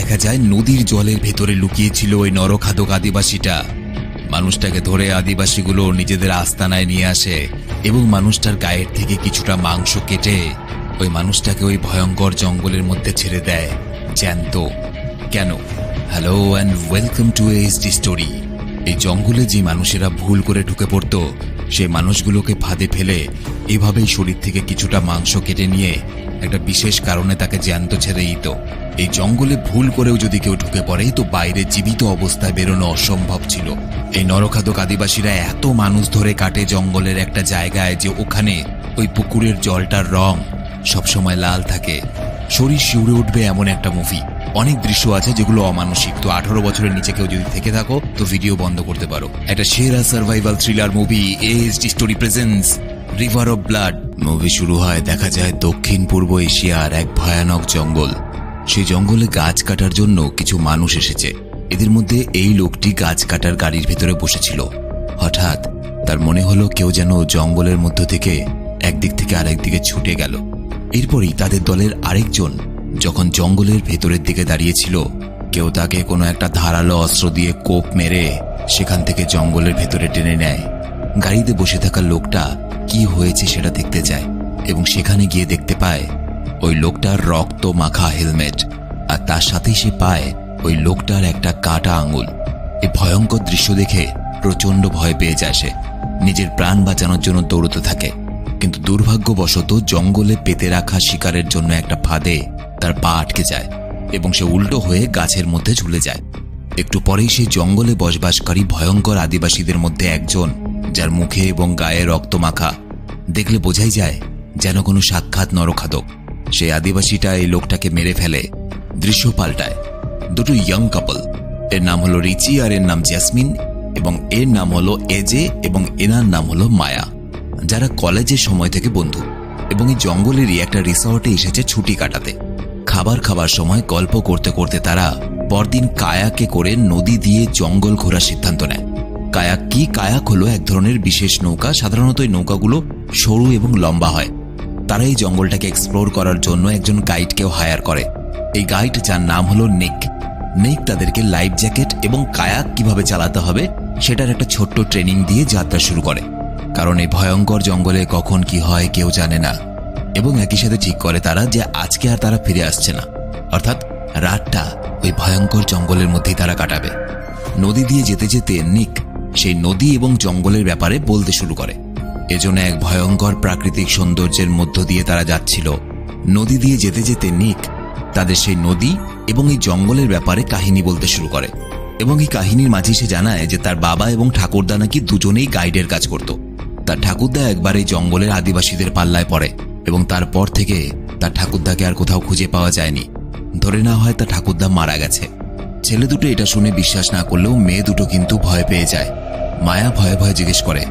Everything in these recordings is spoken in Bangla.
দেখা যায় নদীর জলের ভেতরে লুকিয়েছিল ওই নরখাদক আদিবাসীটা। মানুষটাকে ধরে আদিবাসীগুলো নিজেদের আস্তানায় নিয়ে আসে এবং মানুষটার গায়ের থেকে কিছুটা মাংস কেটে ওই মানুষটাকে ওই ভয়ঙ্কর জঙ্গলের মধ্যে ছেড়ে দেয় জ্যান্ত। কেন? Hello and welcome to HD story. এই জঙ্গলে যে মানুষেরা ভুল করে ঢুকে পড়ত সেই মানুষগুলোকে ফাঁদে ফেলে এভাবেই শরীর থেকে কিছুটা মাংস কেটে নিয়ে একটা বিশেষ কারণে তাকে জ্যান্ত ছেড়ে দিত। এই জঙ্গলে ভুল করেও যদি কেউ ঢুকে পড়ে তো বাইরে জীবিত অবস্থায় বেরোনো অসম্ভব ছিল। এই নরখাদক আদিবাসীরা এত মানুষ ধরে কাটে জঙ্গলের একটা জায়গায় যে ওখানে ওই পুকুরের জলটার রং সবসময় লাল থাকে। শরীর শিউরে উঠবে এমন একটা মুভি। অনেক দৃশ্য আছে যেগুলো অমানসিক। তো 18 বছরের নিচে কেউ যদি থেকে থাকো তো ভিডিও বন্ধ করতে পারো। একটা সেরা survival thriller movie HD story presents river of blood. Movie শুরু হয়, দেখা যায় দক্ষিণ পূর্ব এশিয়ার এক ভয়ানক জঙ্গল। সেই জঙ্গলে গাছ কাটার জন্য কিছু মানুষ এসেছে। এদের মধ্যে এই লোকটি গাছ কাটার গাড়ির ভেতরে বসেছিল। হঠাৎ তার মনে হলো কেউ যেন জঙ্গলের মধ্য থেকে একদিক থেকে আরেক দিকে ছুটে গেল। এরপরই তাদের দলের আরেকজন যখন জঙ্গলের ভেতরের দিকে দাঁড়িয়েছিল, কেউ তাকে কোনো একটা ধারালো অস্ত্র দিয়ে কোপ মেরে সেখান থেকে জঙ্গলের ভেতরে টেনে নেয়। গাড়িতে বসে থাকা লোকটা কি হয়েছে সেটা দেখতে যায় এবং সেখানে গিয়ে দেখতে পায় ওই লোকটার রক্ত মাখা হেলমেট, আর তার সাথেই সে পায় ওই লোকটার একটা কাটা আঙুল। এই ভয়ঙ্কর দৃশ্য দেখে প্রচন্ড ভয় পেয়ে যায় সে। নিজের প্রাণ বাঁচানোর জন্য দৌড়তে থাকে, কিন্তু দুর্ভাগ্যবশত জঙ্গলে পেতে রাখা শিকারের জন্য একটা ফাঁদে তার পা আটকে যায় এবং সে উল্টো হয়ে গাছের মধ্যে ঝুলে যায়। একটু পরেই সে জঙ্গলে বসবাসকারী ভয়ঙ্কর আদিবাসীদের মধ্যে একজন, যার মুখে এবং গায়ে রক্ত মাখা। দেখলে বোঝাই যায় যেন কোনো সাক্ষাৎ নরখাদক। সেই আদিবাসীটা এই লোকটাকে মেরে ফেলে। দৃশ্য পাল্টায়। দুটো ইয়ং কাপল, এর নাম হলো রিচি আর এর নাম জ্যাসমিন, এবং এর নাম হলো এজে এবং এনার নাম হলো মায়া, যারা কলেজের সময় থেকে বন্ধু এবং এই জঙ্গলেরই একটা রিসর্টে এসেছে ছুটি কাটাতে। খাবার খাবার সময় গল্প করতে করতে তারা পরদিন কায়াকে করে নদী দিয়ে জঙ্গল ঘোরার সিদ্ধান্ত নেয়। কায়াক কি? কায়াক হলো এক ধরনের বিশেষ নৌকা। সাধারণত এই নৌকাগুলো সরু এবং লম্বা হয়। তারা এই জঙ্গলটাকে এক্সপ্লোর করার জন্য একজন গাইডকেও হায়ার করে। এই গাইড, যার নাম হলো নিক তাদেরকে লাইফ জ্যাকেট এবং কায়াক কিভাবে চালাতে হবে সেটার একটা ছোট্ট ট্রেনিং দিয়ে যাত্রা শুরু করে। কারণ এই ভয়ঙ্কর জঙ্গলে কখন কি হয় কেউ জানে না। এবং একই সাথে ঠিক করে তারা যে আজকে আর তারা ফিরে আসছে না, অর্থাৎ রাতটা ওই ভয়ঙ্কর জঙ্গলের মধ্যেই তারা কাটাবে। নদী দিয়ে যেতে যেতে নিক সেই নদী এবং জঙ্গলের ব্যাপারে বলতে শুরু করে। এজন্য এক ভয়ঙ্কর প্রাকৃতিক সৌন্দর্যের মধ্য দিয়ে তারা যাচ্ছিল। নদী দিয়ে যেতে যেতে নিক তাদের সেই নদী এবং এই জঙ্গলের ব্যাপারে কাহিনী বলতে শুরু করে। এবং এই কাহিনীর মাঝে সে জানায় যে তার বাবা এবং ঠাকুরদা নাকি দুজনেই গাইডের কাজ করত। তার ঠাকুরদা একবার এই জঙ্গলের আদিবাসীদের পাল্লায় পড়ে এবং তারপর থেকে তার ঠাকুরদাকে আর কোথাও খুঁজে পাওয়া যায়নি। ধরে নেওয়া হয় তার ঠাকুরদা মারা গেছে। ছেলে দুটো এটা শুনে বিশ্বাস না করলেও মেয়ে দুটো কিন্তু ভয় পেয়ে যায়। মায়া ভয়ে ভয়ে জিজ্ঞেস করে,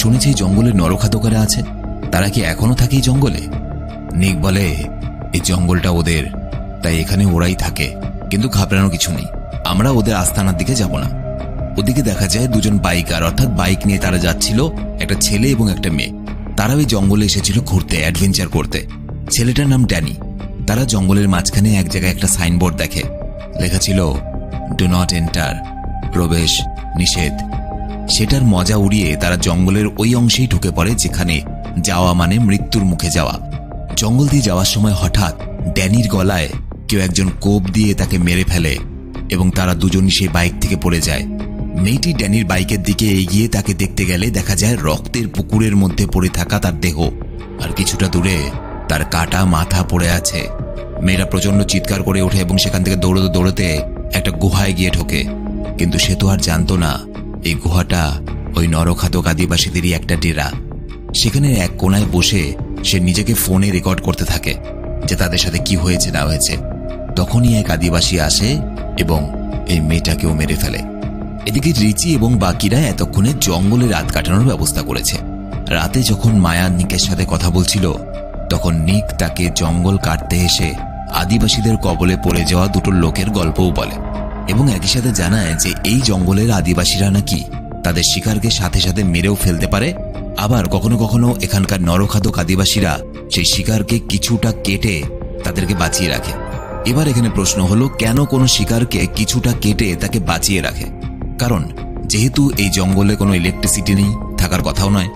শুনেছি জঙ্গলে নরখাদকেরা আছে, তারা কি এখনো থাকে এই জঙ্গলে? নিক বলে, এই জঙ্গলটা ওদের, তাই এখানে ওরাই থাকে, কিন্তু ঘাবড়ানোর কিছু নেই, আমরা ওদের আস্তানার দিকে যাব না। ওদিকে দেখা যায় দুজন বাইকার, অর্থাৎ বাইক নিয়ে তারা যাচ্ছিল, একটা ছেলে এবং একটা মেয়ে। তারা ওই জঙ্গলে এসেছিল ঘুরতে, অ্যাডভেঞ্চার করতে। ছেলেটার নাম ড্যানি। তারা জঙ্গলের মাঝখানে এক জায়গায় একটা সাইনবোর্ড দেখে, লেখা ছিল ডু নট এন্টার, প্রবেশ নিষেধ। সেটার মজা উড়িয়ে তারা জঙ্গলের ওই অংশেই ঢুকে পড়ে যেখানে যাওয়া মানে মৃত্যুর মুখে যাওয়া। জঙ্গল দিয়ে যাওয়ার সময় হঠাৎ ড্যানির গলায় কেউ একজন কোপ দিয়ে তাকে মেরে ফেলে এবং তারা দুজনই সেই বাইক থেকে পড়ে যায়। মেয়েটি ড্যানির বাইকের দিকে এগিয়ে তাকে দেখতে গেলে দেখা যায় রক্তের পুকুরের মধ্যে পড়ে থাকা তার দেহ, আর কিছুটা দূরে তার কাটা মাথা পড়ে আছে। মেয়েরা প্রচন্ড চিৎকার করে ওঠে এবং সেখান থেকে দৌড়তে দৌড়তে একটা গুহায় গিয়ে ঢোকে। কিন্তু সে তো আর জানতো না এই গুহাটা ওই নরখাদক আদিবাসীদেরই একটা ডেরা। সেখানে এক কোনায় বসে সে নিজেকে ফোনে রেকর্ড করতে থাকে যে তাদের সাথে কি হয়েছে না হয়েছে। তখনই এক আদিবাসী আসে এবং এই মেয়েটাকেও মেরে ফেলে। এদিকে রিচি এবং বাকিরা এতক্ষণে জঙ্গলে রাত কাটানোর ব্যবস্থা করেছে। রাতে যখন মায়া নিকের সাথে কথা বলছিল তখন নিক তাকে জঙ্গল কাটতে এসে আদিবাসীদের কবলে পড়ে যাওয়া দুটো লোকের গল্পও বলে এবং একই সাথে জানায় যে এই জঙ্গলের আদিবাসীরা নাকি তাদের শিকারকে সাথে সাথে মেরেও ফেলতে পারে, আবার কখনো কখনো এখানকার নরখাদক আদিবাসীরা সেই শিকারকে কিছুটা কেটে তাদেরকে বাঁচিয়ে রাখে। এবার এখানে প্রশ্ন হলো, কেন কোনো শিকারকে কিছুটা কেটে তাকে বাঁচিয়ে রাখে? কারণ যেহেতু এই জঙ্গলে কোনো ইলেকট্রিসিটি নেই, থাকার কথাও নয়,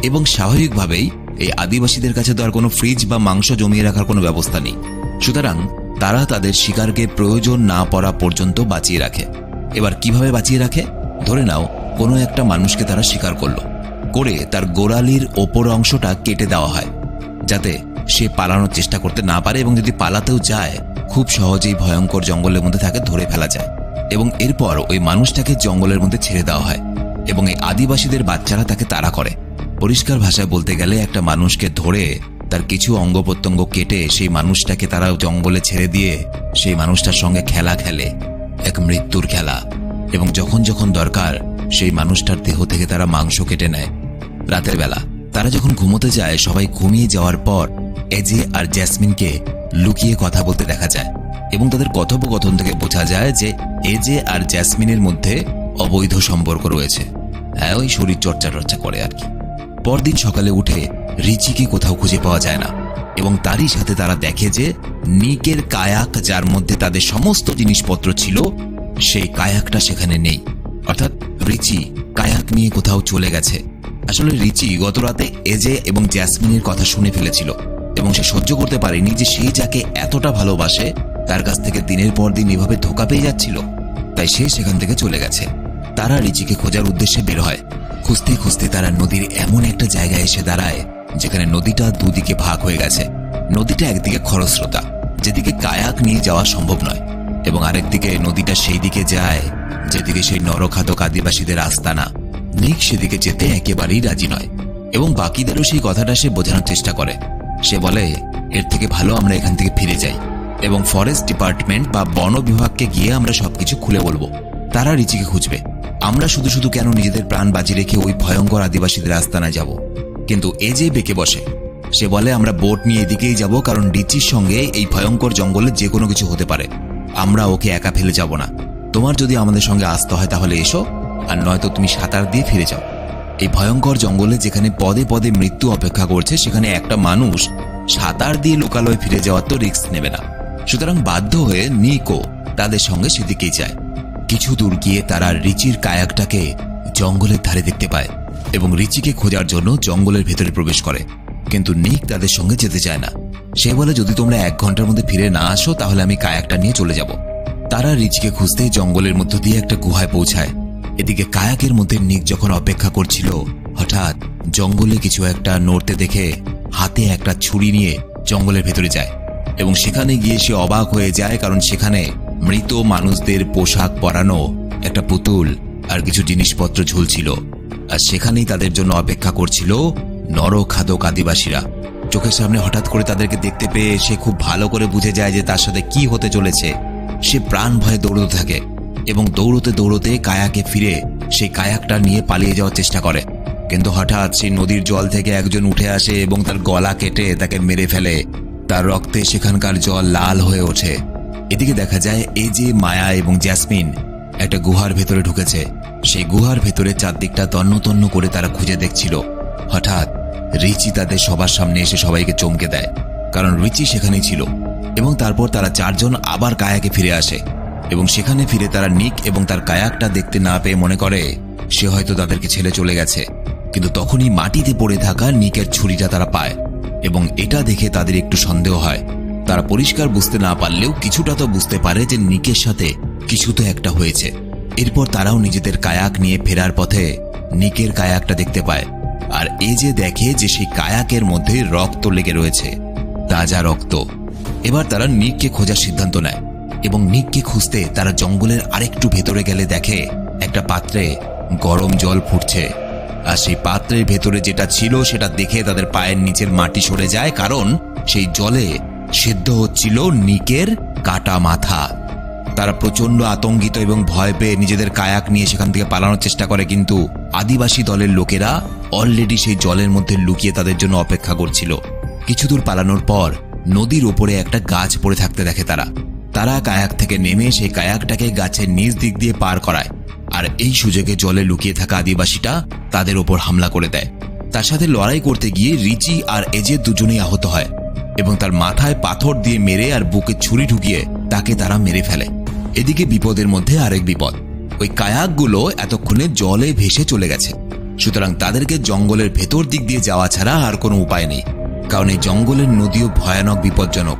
এবং স্বাভাবিকভাবেই এই আদিবাসীদের কাছে তো আর কোনো ফ্রিজ বা মাংস জমিয়ে রাখার কোনো ব্যবস্থা নেই। সুতরাং তারা তাদের শিকারকে প্রয়োজন না পড়া পর্যন্ত বাঁচিয়ে রাখে। এবার কিভাবে বাঁচিয়ে রাখে? ধরে নাও কোনো একটা মানুষকে তারা শিকার করলো, করে তার গোড়ালির ওপর অংশটা কেটে দেওয়া হয়, যাতে সে পালানোর চেষ্টা করতে না পারে, এবং যদি পালাতেও যায় খুব সহজেই ভয়ঙ্কর জঙ্গলের মধ্যে তাকে ধরে ফেলা যায়। এবং এরপর ওই মানুষটাকে জঙ্গলের মধ্যে ছেড়ে দেওয়া হয়, এবং এই আদিবাসীদের বাচ্চারা তাকে তাড়া করে। পরিষ্কার ভাষায় বলতে গেলে একটা মানুষকে ধরে তার কিছু অঙ্গ প্রত্যঙ্গ কেটে সেই মানুষটাকে তারা জঙ্গলে ছেড়ে দিয়ে সেই মানুষটার সঙ্গে খেলা খেলে, এক মৃত্যুর খেলা। এবং যখন যখন দরকার সেই মানুষটার দেহ থেকে তারা মাংস কেটে নেয়। রাতের বেলা তারা যখন ঘুমোতে যায়, সবাই ঘুমিয়ে যাওয়ার পর এজে আর জ্যাসমিনকে লুকিয়ে কথা বলতে দেখা যায়, এবং তাদের কথোপকথন থেকে বোঝা যায় যে এজে আর জ্যাসমিনের মধ্যে অবৈধ সম্পর্ক রয়েছে। হ্যাঁ, ওই শরীর চর্চা করে আর কি। পরদিন সকালে উঠে রিচিকে কোথাও খুঁজে পাওয়া যায় না, এবং তারই সাথে তারা দেখে যে নিকের কায়াক, যার মধ্যে তাদের সমস্ত জিনিসপত্র ছিল, সেই কায়াকটা সেখানে নেই। অর্থাৎ রিচি কায়াক নিয়ে কোথাও চলে গেছে। আসলে রিচি গত রাতে এজে এবং জ্যাসমিনের কথা শুনে ফেলেছিল, এবং সে সহ্য করতে পারেনি যে সে যাকে এতটা ভালোবাসে তার কাছ থেকে দিনের পর দিন এভাবে ধোঁকা পেয়ে যাচ্ছিল। তাই সে সেখান থেকে চলে গেছে। তারা রিচিকে খোঁজার উদ্দেশ্যে বের হয়। খুঁজতে খুঁজতে তারা নদীর এমন একটা জায়গায় এসে দাঁড়ায় যেখানে নদীটা দুদিকে ভাগ হয়ে গেছে। নদীটা একদিকে খরস্রোতা, যেদিকে কায়াক নিয়ে যাওয়া সম্ভব নয়, এবং আরেকদিকে নদীটা সেই দিকে যায় যেদিকে সেই নরখাদক আদিবাসীদের আস্তানা। নিক সেদিকে যেতে একেবারেই রাজি নয়, এবং বাকিদেরও সেই কথাটা সে বোঝানোর চেষ্টা করে। সে বলে, এর থেকে ভালো আমরা এখান থেকে ফিরে যাই, এবং ফরেস্ট ডিপার্টমেন্ট বা বন বিভাগকে গিয়ে আমরা সবকিছু খুলে বলবো। তারা রিচিকে খুঁজবে। আমরা শুধু শুধু কেন নিজেদের প্রাণ বাজি রেখে ওই ভয়ঙ্কর আদিবাসীদের আস্তানায় যাব? কিন্তু এজে বেঁকে বসে। সে বলে, আমরা বোট নিয়ে এদিকেই যাব, কারণ রিচির সঙ্গে এই ভয়ঙ্কর জঙ্গলে যে কোনো কিছু হতে পারে। আমরা ওকে একা ফেলে যাব না। তোমার যদি আমাদের সঙ্গে আসতে হয় তাহলে এসো, আর নয়তো তুমি সাঁতার দিয়ে ফিরে যাও। এই ভয়ঙ্কর জঙ্গলে যেখানে পদে পদে মৃত্যু অপেক্ষা করছে, সেখানে একটা মানুষ সাঁতার দিয়ে লোকালয়ে ফিরে যাওয়ার তো রিস্ক নেবে না। সুতরাং বাধ্য হয়ে নিকো তাদের সঙ্গে সেদিকেই যায়। কিছু দূর গিয়ে তারা রিচির কায়াকটাকে জঙ্গলের ধারে দেখতে পায়, এবং রিচিকে খোঁজার জন্য জঙ্গলের ভেতরে প্রবেশ করে। কিন্তু নিক তাদের সঙ্গে যেতে চায় না। সে বলে, যদি তোমরা 1 ঘন্টার মধ্যে ফিরে না আসো তাহলে আমি কায়াকটা নিয়ে চলে যাব। তারা রিচিকে খুঁজতে জঙ্গলের মধ্য দিয়ে একটা গুহায় পৌঁছায়। এদিকে কায়াকের মধ্যে নিক যখন অপেক্ষা করছিল, হঠাৎ জঙ্গলে কিছু একটা নড়তে দেখে হাতে একটা ছুরি নিয়ে জঙ্গলের ভেতরে যায়, এবং সেখানে গিয়ে সে অবাক হয়ে যায়, কারণ সেখানে মৃত মানুষদের পোশাক পরানো একটা পুতুল আর কিছু জিনিসপত্র ঝুলছিল। আর সেখানেই তাদের জন্য অপেক্ষা করছিল নরখাদক আদিবাসীরা। চোখের সামনে হঠাৎ করে তাদেরকে দেখতে পেয়ে সে খুব ভালো করে বুঝে যায় যে তার সাথে কি হতে চলেছে। সে প্রাণ ভয়ে দৌড়তে থাকে, এবং দৌড়তে দৌড়তে কায়াকে ফিরে সেই কায়াকটা নিয়ে পালিয়ে যাওয়ার চেষ্টা করে। কিন্তু হঠাৎ সেই নদীর জল থেকে একজন উঠে আসে এবং তার গলা কেটে তাকে মেরে ফেলে। তার রক্তে সেখানকার জল লাল হয়ে ওঠে। এদিকে দেখা যায় এজে, মায়া এবং জ্যাসমিন একটা গুহার ভেতরে ঢুকেছে। সেই গুহার ভেতরে চারদিকটা তন্ন তন্ন করে তারা খুঁজে দেখছিল। হঠাৎ রিচি তাদের সবার সামনে এসে সবাইকে চমকে দেয়, কারণ রিচি সেখানেই ছিল। এবং তারপর তারা 4 জন আবার কায়াকে ফিরে আসে, এবং সেখানে ফিরে তারা নিক এবং তার কায়াকটা দেখতে না পেয়ে মনে করে সে হয়তো তাদেরকে ছেড়ে চলে গেছে। কিন্তু তখনই মাটিতে পড়ে থাকা নিকের ছুরিটা তারা পায়, এবং এটা দেখে তাদের একটু সন্দেহ হয়। তারা পরিষ্কার বুঝতে না পারলেও কিছুটা তো বুঝতে পারে যে নিকের সাথে কিছু তো একটা হয়েছে। এরপর তারাও নিজেদের কায়াক নিয়ে ফেরার পথে নিকের কায়াকটা দেখতে পায়, আর এ যে দেখে যে সেই কায়াকের মধ্যে রক্ত লেগে রয়েছে, তাজা রক্ত। এবার তারা নিককে খোঁজার সিদ্ধান্ত নেয়, এবং নিককে খুঁজতে তারা জঙ্গলের আরেকটু ভেতরে গেলে দেখে একটা পাত্রে গরম জল ফুটছে। আর সেই পাত্রের ভেতরে যেটা ছিল সেটা দেখে তাদের পায়ের নিচের মাটি সরে যায়, কারণ সেই জলে সেদ্ধ হচ্ছিল নিকের কাটা মাথা। তারা প্রচন্ড আতঙ্কিত এবং ভয় পেয়ে নিজেদের কায়াক নিয়ে সেখান থেকে পালানোর চেষ্টা করে, কিন্তু আদিবাসী দলের লোকেরা অলরেডি সেই জলের মধ্যে লুকিয়ে তাদের জন্য অপেক্ষা করছিল। কিছু দূর পালানোর পর নদীর ওপরে একটা গাছ পড়ে থাকতে দেখে তারা কায়াক থেকে নেমে সেই কায়াকটাকে গাছের নিচ দিক দিয়ে পার করায়, আর এই সুযোগে জলে লুকিয়ে থাকা আদিবাসীটা তাদের ওপর হামলা করে দেয়। তার সাথে লড়াই করতে গিয়ে রিচি আর এজে দুজনেই আহত হয়, এবং তার মাথায় পাথর দিয়ে মেরে আর বুকে ছুরি ঢুকিয়ে তাকে তারা মেরে ফেলে। এদিকে বিপদের মধ্যে আরেক বিপদ, ওই কায়াকগুলো এতক্ষণে জলে ভেসে চলে গেছে। সুতরাং তাদেরকে জঙ্গলের ভেতর দিক দিয়ে যাওয়া ছাড়া আর কোনো উপায় নেই, কারণ এই জঙ্গলের নদীও ভয়ানক বিপজ্জনক।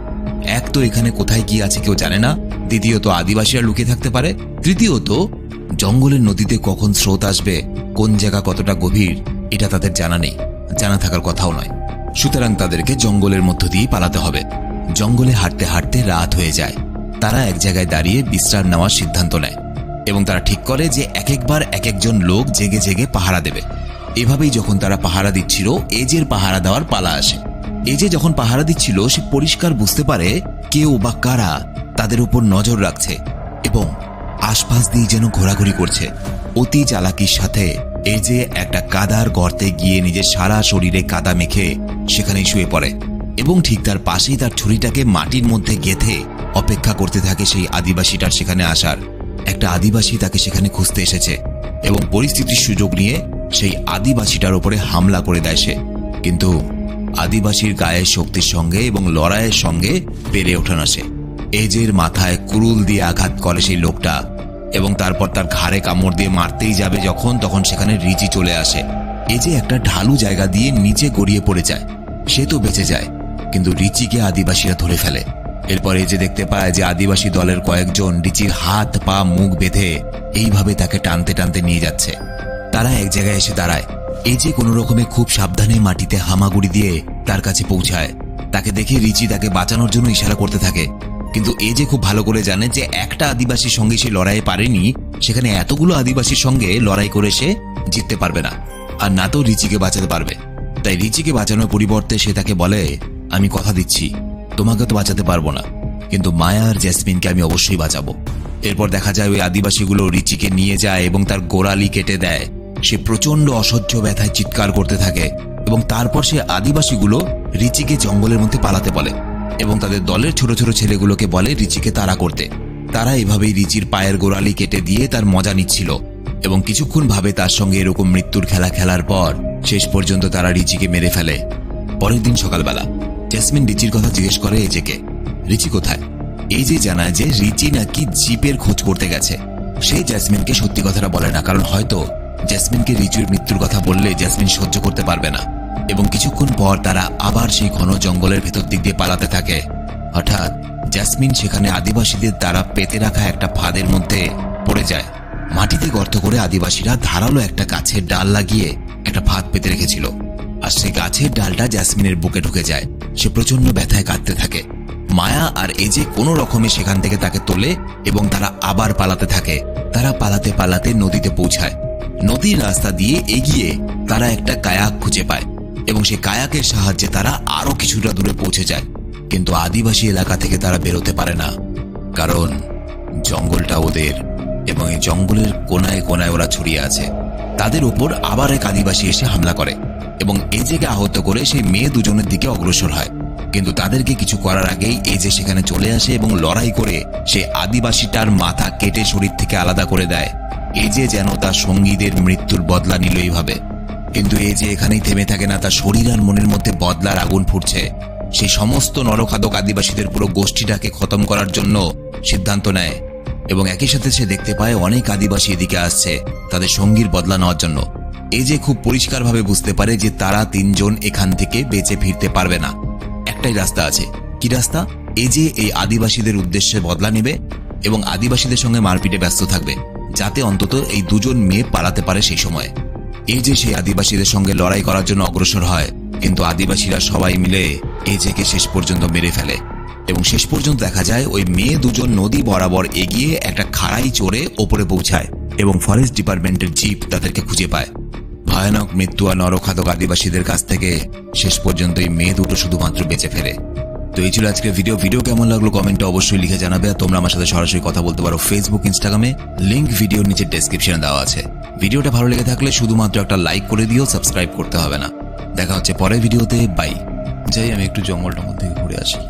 এক তো এখানে কোথায় কি আছে কেউ জানে না, দ্বিতীয়ত আদিবাসীরা লুকিয়ে থাকতে পারে, তৃতীয়ত জঙ্গলের নদীতে কখন স্রোত আসবে, কোন জায়গা কতটা গভীর এটা তাদের জানা নেই, জানা থাকার কথাও নয়। সুতরাং তাদেরকে জঙ্গলের মধ্য দিয়ে পালাতে হবে। জঙ্গলে হাঁটতে হাঁটতে রাত হয়ে যায়। তারা এক জায়গায় দাঁড়িয়ে বিশ্রাম নেওয়ার সিদ্ধান্ত নেয় এবং তারা ঠিক করে যে এক একবার এক একজন লোক জেগে জেগে পাহারা দেবে। এভাবেই যখন তারা পাহারা দিচ্ছিল, এজের পাহারা দেওয়ার পালা আসে। এজে যখন পাহারা দিচ্ছিল, সে পরিষ্কার বুঝতে পারে কেউ বা কারা তাদের উপর নজর রাখছে এবং আশপাশ দিয়ে যেন ঘোরাঘুরি করছে। অতি চালাকির সাথে এজে একটা কাদার গর্তে গিয়ে নিজের সারা শরীরে কাদা মেখে সেখানেই শুয়ে পড়ে এবং ঠিক তার পাশেই তার ছুরিটাকে মাটির মধ্যে গেঁথে অপেক্ষা করতে থাকে সেই আদিবাসীটার সেখানে আসার। একটা আদিবাসী তাকে সেখানে খুঁজতে এসেছে এবং পরিস্থিতির সুযোগ নিয়ে সেই আদিবাসীটার উপরে হামলা করে দেয় সে। কিন্তু আদিবাসীর গায়ের শক্তির সঙ্গে এবং লড়াইয়ের সঙ্গে পেরে ওঠে না সে। এজের মাথায় কুরুল দিয়ে আঘাত করে সেই লোকটা এবং তারপর তার ঘাড়ে কামড় দিয়ে মারতেই যাবে যখন, তখন সেখানে রিচি চলে আসে। এজে একটা ঢালু জায়গা দিয়ে নিচে গড়িয়ে পড়ে যায়। সে তো বেঁচে যায়, কিন্তু রিচিকে আদিবাসীরা ধরে ফেলে। এরপর এজে দেখতে পায় যে আদিবাসী দলের কয়েকজন রিচির হাত পা মুখ বেঁধে এইভাবে তাকে টানতে টানতে নিয়ে যাচ্ছে। তারা এক জায়গায় এসে দাঁড়ায়। এজে কোনো রকমে খুব সাবধানে মাটিতে হামাগুড়ি দিয়ে তার কাছে পৌঁছায়। তাকে দেখে রিচি তাকে বাঁচানোর জন্য ইশারা করতে থাকে, কিন্তু এজে খুব ভালো করে জানে যে একটা আদিবাসীর সঙ্গে সে লড়াইয়ে পারেনি, সেখানে এতগুলো আদিবাসীর সঙ্গে লড়াই করে সে জিততে পারবে না, আর না তো রিচিকে বাঁচাতে পারবে। তাই রিচিকে বাঁচানোর পরিবর্তে সে তাকে বলে, আমি কথা দিচ্ছি তোমাকে তো বাঁচাতে পারবো না, কিন্তু মায়া আর জেসমিনকে আমি অবশ্যই বাঁচাবো। এরপর দেখা যায় ওই আদিবাসীগুলো রিচিকে নিয়ে যায় এবং তার গোড়ালি কেটে দেয়। সে প্রচন্ড অসহ্য ব্যথায় চিৎকার করতে থাকে এবং তারপর সে আদিবাসীগুলো রিচিকে জঙ্গলের মধ্যে পালাতে বলে এবং তাদের দলের ছোট ছোট ছেলেগুলোকে বলে রিচিকে তাড়া করতে। তারা এভাবেই রিচির পায়ের গোড়ালি কেটে দিয়ে তার মজা নিচ্ছিল এবং কিছুক্ষণ ভাবে তার সঙ্গে এরকম মৃত্যুর খেলা খেলার পর শেষ পর্যন্ত তারা রিচিকে মেরে ফেলে। পরের দিন সকালবেলা জেসমিন রিচির কথা জিজ্ঞেস করে এজেকে, রিচি কোথায়? এজে জানায় যে রিচি নাকি জিপের খোঁজ করতে গেছে। সে জেসমিনকে সত্যি কথাটা বলে না, কারণ হয়তো জেসমিনকে রিচির মৃত্যুর কথা বললে জেসমিন সহ্য করতে পারবে না। এবং কিছুক্ষণ পর তারা আবার সেই ঘন জঙ্গলের ভেতর দিক দিয়ে পালাতে থাকে। হঠাৎ জেসমিন সেখানে আদিবাসীদের দ্বারা পেতে রাখা একটা ফাঁদের মধ্যে পড়ে যায়। মাটিতে গর্ত করে আদিবাসীরা ধারালো একটা গাছের ডাল লাগিয়ে একটা ফাঁদ পেতে রেখেছিল, আর সেই গাছের ডালটা জেসমিনের বুকে ঢুকে যায়। সে প্রচন্ড ব্যথায় কাঁদতে থাকে। মায়া আর এজে কোনো রকমে সেখান থেকে তাকে তোলে এবং তারা আবার পালাতে থাকে। তারা পালাতে পালাতে নদীতে পৌঁছায়। নদীর রাস্তা দিয়ে এগিয়ে তারা একটা কায়াক খুঁজে পায় এবং সেই কায়াকের সাহায্যে তারা আরো কিছুটা দূরে পৌঁছে যায়। কিন্তু আদিবাসী এলাকা থেকে তারা বেরোতে পারে না, কারণ জঙ্গলটা ওদের এবং এই জঙ্গলের কোনায় কোনায় ওরা ছড়িয়ে আছে। তাদের উপর আবার এক আদিবাসী এসে হামলা করে এবং এজেকে আহত করে সেই মেয়ে দুজনের দিকে অগ্রসর হয়। কিন্তু তাদেরকে কিছু করার আগেই এজে সেখানে চলে আসে এবং লড়াই করে সেই আদিবাসীটার মাথা কেটে শরীর থেকে আলাদা করে দেয়। এজে যেন তার সঙ্গীদের মৃত্যুর বদলা নিল এইভাবে। কিন্তু এজে এখানেই থেমে থাকে না, তার শরীর আর মনের মধ্যে বদলার আগুন ফুটছে। সেই সমস্ত নরখাদক আদিবাসীদের পুরো গোষ্ঠীটাকে খতম করার জন্য সিদ্ধান্ত নেয় এবং একই সাথে সে দেখতে পায় অনেক আদিবাসী এদিকে আসছে তাদের সঙ্গীর বদলা নেওয়ার জন্য। এজে খুব পরিষ্কারভাবে বুঝতে পারে যে তারা তিনজন এখান থেকে বেঁচে ফিরতে পারবে না। একটাই রাস্তা আছে। কি রাস্তা? এজে এই আদিবাসীদের উদ্দেশ্যে বদলা নেবে এবং আদিবাসীদের সঙ্গে মারপিটে ব্যস্ত থাকবে, যাতে অন্তত এই দুজন মেয়ে পালাতে পারে সেই সময়। এজে সেই আদিবাসীদের সঙ্গে লড়াই করার জন্য অগ্রসর হয়, কিন্তু আদিবাসীরা সবাই মিলে এজেকে শেষ পর্যন্ত মেরে ফেলে এবং শেষ পর্যন্ত দেখা যায় ওই মেয়ে দুজন নদী বরাবর এগিয়ে একটা খাড়াই চড়ে ওপরে পৌঁছায় এবং ফরেস্ট ডিপার্টমেন্টের জিপ তাদেরকে খুঁজে পায়। ভয়ানক মৃত্যু আর নরখাদক আদিবাসীদের কাছ থেকে শেষ পর্যন্ত এই মেয়ে দুটো শুধুমাত্র বেঁচে ফেরে। তো এই ছিল আজকের ভিডিও কেমন লাগলো কমেন্টে অবশ্যই লিখে জানাবে। আর তোমরা আমার সাথে সরাসরি কথা বলতে পারো ফেসবুক, ইনস্টাগ্রামে, লিংক ভিডিওর নিচে ডেসক্রিপশনে দেওয়া আছে। ভিডিওটা ভালো লেগে থাকলে শুধুমাত্র একটা লাইক করে দিও, সাবস্ক্রাইব করতে হবে না। দেখা হচ্ছে পরের ভিডিওতে। বাই। যাই আমি একটু জঙ্গলটার মধ্যে ঘুরে আসি।